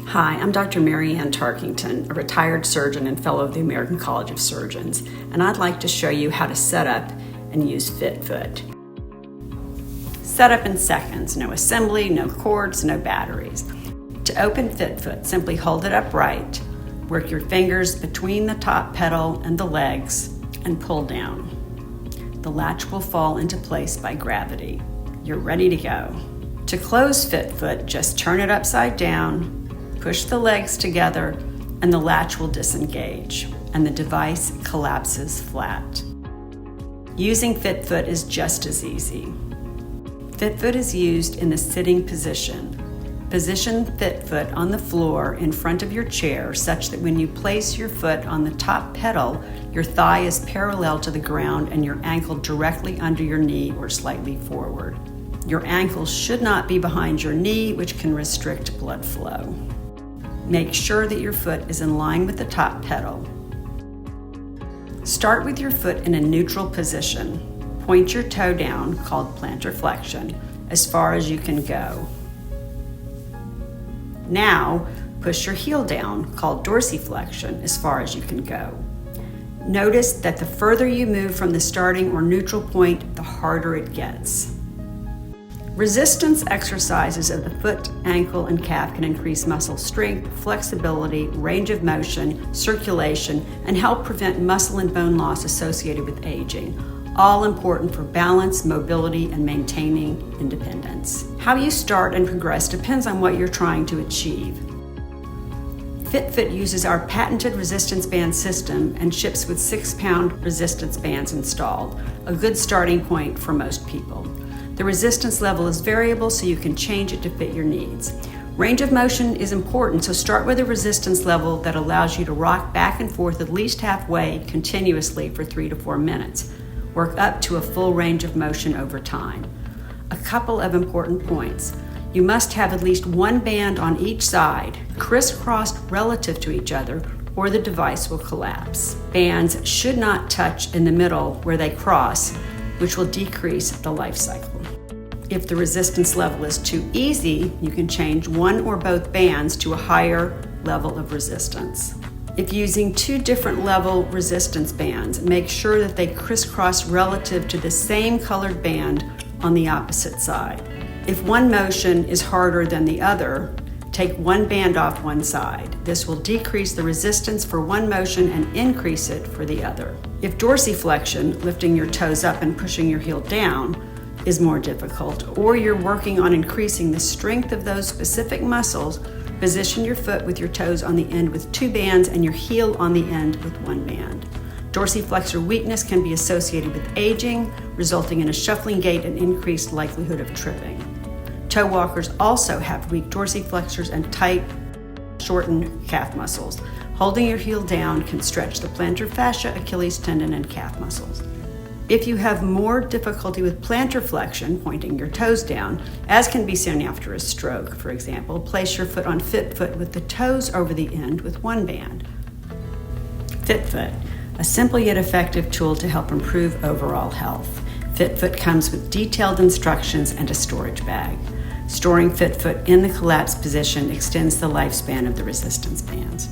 Hi, I'm Dr. Anne Tarkington, a retired surgeon and fellow of the American College of Surgeons, and I'd like to show you how to set up and use FitFoot. Set up in seconds, no assembly, no cords, no batteries. To open FitFoot, simply hold it upright, work your fingers between the top pedal and the legs, and pull down. The latch will fall into place by gravity. You're ready to go. To close FitFoot, just turn it upside down, push the legs together, and the latch will disengage, and the device collapses flat. Using FitFoot is just as easy. FitFoot is used in the sitting position. Position FitFoot on the floor in front of your chair such that when you place your foot on the top pedal, your thigh is parallel to the ground and your ankle directly under your knee or slightly forward. Your ankle should not be behind your knee, which can restrict blood flow. Make sure that your foot is in line with the top pedal. Start with your foot in a neutral position. Point your toe down, called plantar flexion, as far as you can go. Now, push your heel down, called dorsiflexion, as far as you can go. Notice that the further you move from the starting or neutral point, the harder it gets. Resistance exercises of the foot, ankle, and calf can increase muscle strength, flexibility, range of motion, circulation, and help prevent muscle and bone loss associated with aging. All important for balance, mobility, and maintaining independence. How you start and progress depends on what you're trying to achieve. FitFoot uses our patented resistance band system and ships with 6-pound resistance bands installed, a good starting point for most people. The resistance level is variable, so you can change it to fit your needs. Range of motion is important, so start with a resistance level that allows you to rock back and forth at least halfway continuously for 3 to 4 minutes. Work up to a full range of motion over time. A couple of important points. You must have at least one band on each side, crisscrossed relative to each other, or the device will collapse. Bands should not touch in the middle where they cross, which will decrease the life cycle. If the resistance level is too easy, you can change one or both bands to a higher level of resistance. If using 2 different level resistance bands, make sure that they crisscross relative to the same colored band on the opposite side. If one motion is harder than the other, take one band off one side. This will decrease the resistance for one motion and increase it for the other. If dorsiflexion, lifting your toes up and pushing your heel down, is more difficult, or you're working on increasing the strength of those specific muscles, position your foot with your toes on the end with 2 bands and your heel on the end with 1 band. Dorsiflexor weakness can be associated with aging, resulting in a shuffling gait and increased likelihood of tripping. Toe walkers also have weak dorsiflexors and tight, shortened calf muscles. Holding your heel down can stretch the plantar fascia, Achilles tendon, and calf muscles. If you have more difficulty with plantar flexion, pointing your toes down, as can be seen after a stroke, for example, place your foot on FitFoot with the toes over the end with 1 band. FitFoot, a simple yet effective tool to help improve overall health. FitFoot comes with detailed instructions and a storage bag. Storing FitFoot in the collapsed position extends the lifespan of the resistance bands.